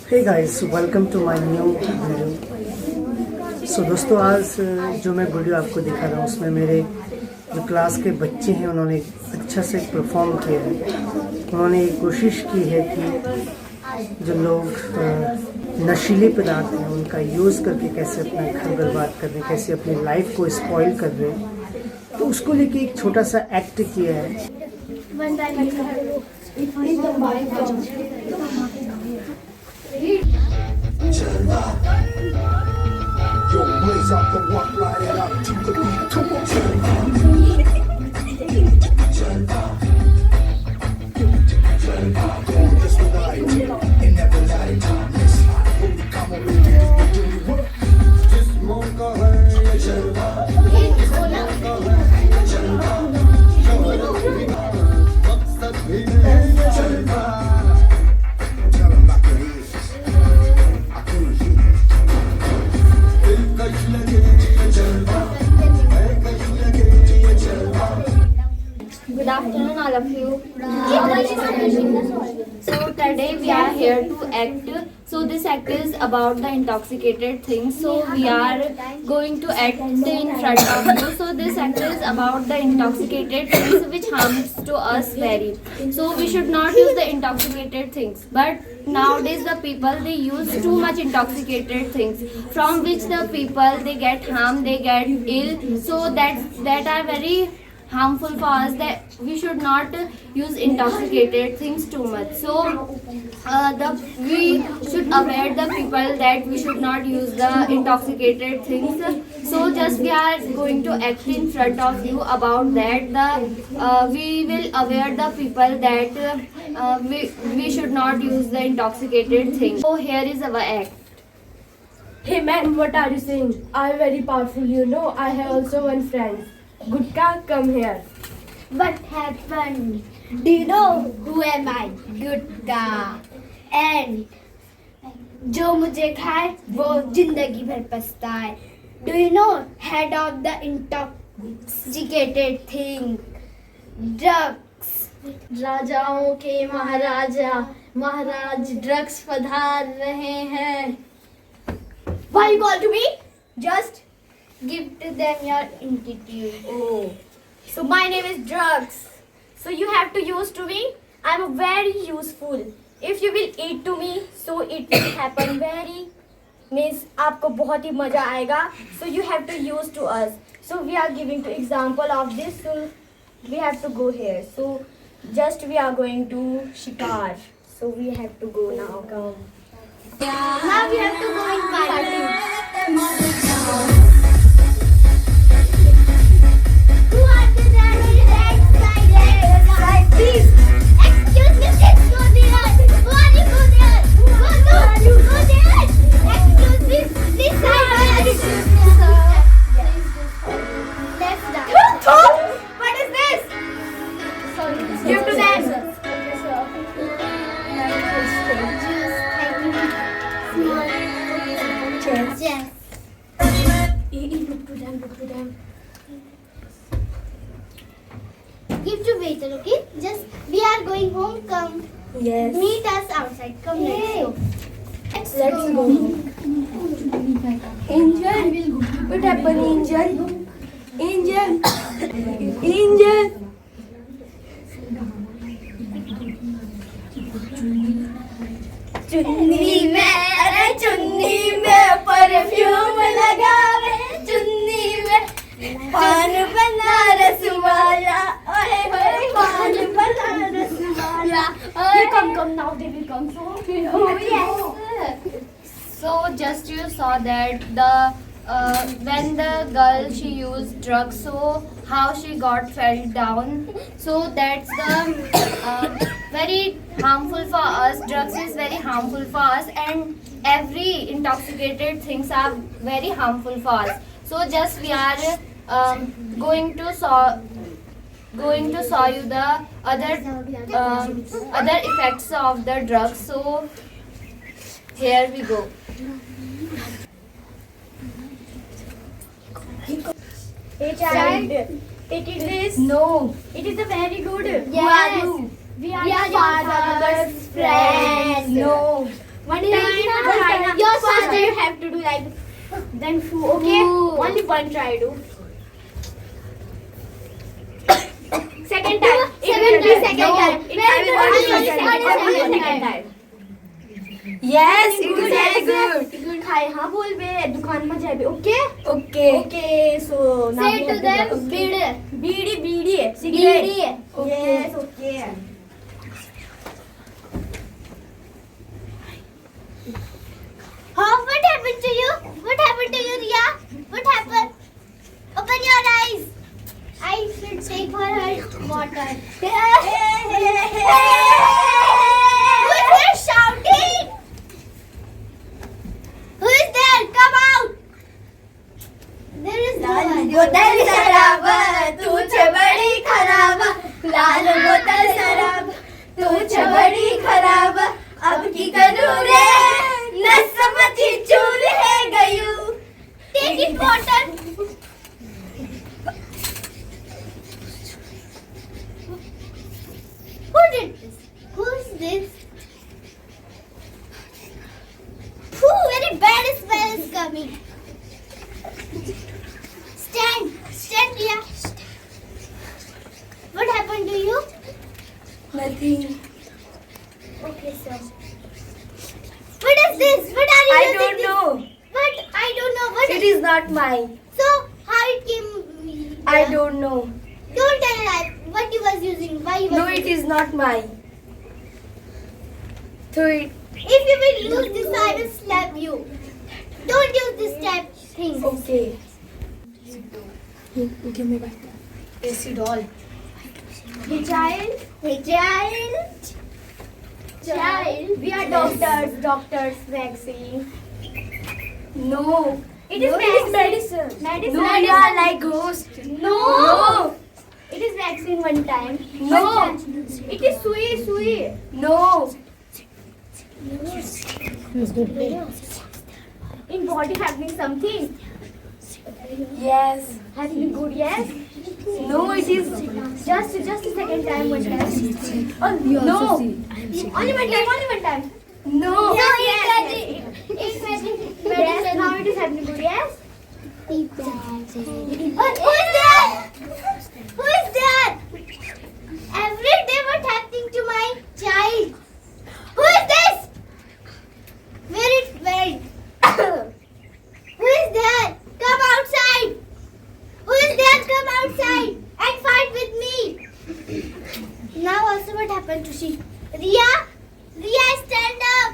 Hey guys, welcome to my new video. So दोस्तों, आज जो मैं वीडियो आपको दिखा रहा हूँ उसमें मेरे जो क्लास के बच्चे हैं उन्होंने अच्छा से परफॉर्म किया है। उन्होंने एक कोशिश की है कि जो लोग नशीले पदार्थ हैं उनका यूज़ करके कैसे अपना घर बर्बाद कर रहे हैं, कैसे अपनी लाइफ को स्पॉइल कर रहे हैं, तो उसको लेके एक छोटा सा एक्ट किया है। Yo, blaze up the walk, light it up to the beat. Come on, Jalva. Don't miss the night and never let it timeless. When you come on, baby, you do your work. Just monka hai, Jalva. Jalva. Maqsad bhi hai, Jalva. Tell 'em like it is. I couldn't hear. Good afternoon, all of you. So today we are here to act. So this act is about the intoxicated things. So we are going to act in front of you. So this act is about the intoxicated things which harms to us very. So we should not use the intoxicated things. But nowadays the people, they use too much intoxicated things, from which the people, they get harmed, they get ill. So that are very harmful for us, that we should not use intoxicated things too much. So we should aware the people that we should not use the intoxicated things. So just we are going to act in front of you about that. We will aware the people that we should not use the intoxicated things. So here is our act. Hey man, what are you saying? I'm very powerful, you know. I have also one friend. Gutka, come here. What happened? Do you know who am I? Gutka. And जो मुझे खाए वो जिंदगी भर पछताए. Do you know head of the intoxicated thing? Drugs. राजाओं के महाराजा महाराज drugs पधार रहे हैं. Why you call to me? Just give to them your attitude. Oh. So my name is drugs. So you have to use to me. I'm very useful. If you will eat to me, so it will happen very. Means आपको बहुत ही मजा आएगा. So you have to use to us. So we are giving to example of this. So we have to go here. So just we are going to Shikar. So we have to go now. Come. Now we have to go in party. Who are the daddy excited? Please, excuse me, please go there. Who are you go there? Go there. Excuse me, please silence. Let's dance. What is this? Sorry, you have to dance. Yes. Look to them. Give to waiter, okay? Just we are going home. Come. Yes. Meet us outside. Come, let's go. Let's go. Angel. What happened, Angel? Angel. चुन्नी में perfume लगावे, चुन्नी में पान बनारस वाला, ओए होए पान बनारस वाला. Come now, they will come. Oh yes. So just you saw that when the girl, she used drugs, so how she got fell down. So that's the very harmful for us. Drugs is very harmful for us, and every intoxicated things are very harmful for us. So just we are going to show you the other effects of the drugs. So here we go. Child, it is. No. It is a very good. Who are you? We are your father's friends. No. One time first you have to do like then foo. Okay, only one try do. Second time. Second time. Yes, it is very good. खाए हाँ बोल बे दुकान में जाए बे. Okay. Okay. Okay. So now Say we to have them, do- bidi. Bidi cigarette. Bidi. Yes. Okay. What happened to you? What happened to you, Riya? What happened? Open your eyes. I should take for her water. Who is there shouting? Who is there? Come out. There is no one. बोतल शराब तुझे बड़ी खराब लाल बोतल शराब तुझे बड़ी खराब अब की करूँ रे नस्मती चूर है गयू. Take it water. Who did this? Who's this? Phew, very bad smell is coming. Stand, Riya. What happened to you? Nothing. Okay, sir. What is this? What are you I using don't this? know. What? I don't know. What It is not mine. So, how it came? I don't know. Don't tell us what you was using. Why you was No, it using. is not mine. Throw it. If you will use this, I will slap you. Don't use this type thing. Okay. Child, we are doctors, vaccine. No. It is medicine. Medicine. No, you are like ghost. No. It is vaccine one time. No. It is sui. No. In body happening something. Yes. Happening good, yes. No, it is. Just a second time, one time. Oh, no. Only one time. No. Yes. Yes, now it is happening good, yes. Who is that? Who is that? Every day what happening to my child? Who is this? Where it went? Who is that? Come outside. Who is there? Come outside and fight with me. Now also what happened to she? Riya, stand up.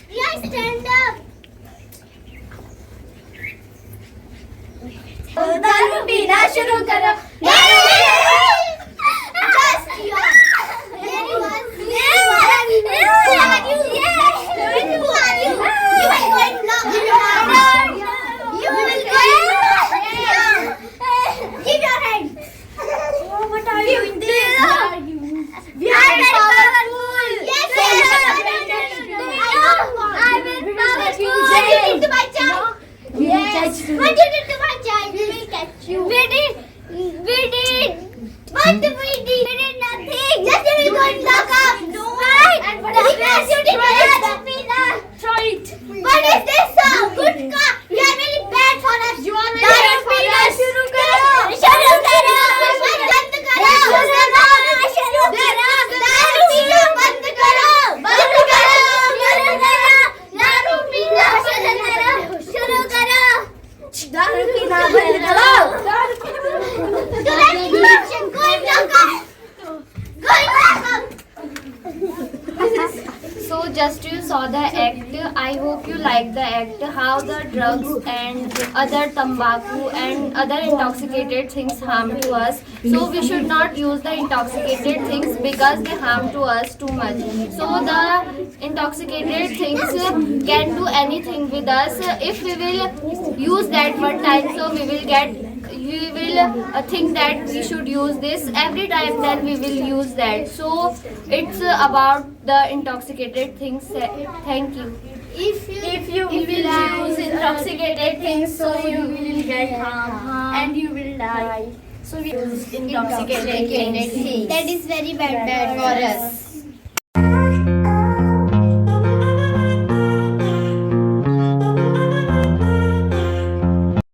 Riya, stand up. दारू पीना शुरू करो. Just you. There you are. Who are you? Who are you? You will go in block. You will go in block. Give your hand. What are you doing there? We are very powerful. Yes, I will powerful. What you did to my child? Yes. What you did to my child? We will catch you. We did. What we did? We did nothing. Just you will go in lock up. No. Right. And what is Because this? you did not. Throw it. What is this, sir? Gutka. You are very bad for us. You are very bad for us. शुरू करो. शुरू करो. बंद करो. शुरू करो. दारू पीना बंद करो. बंद करो. शुरू करो. दारू पीना बंद करो. शुरू करो. दारू पीना बंद करो. Do not injection. Go in lock up. Go in lock up. So just you saw the act. I hope you like the act. How the drugs and other tobacco and other intoxicated things harm to us. So we should not use the intoxicated things because they harm to us too much. So the intoxicated things can do anything with us. If we will use that one time, so we will get. You will think that we should use this every time. Then we will use that. So it's about the intoxicated things. Thank you. If you will use intoxicated things, so you will get harm and you will die. So we use intoxicated things. That is very bad for us.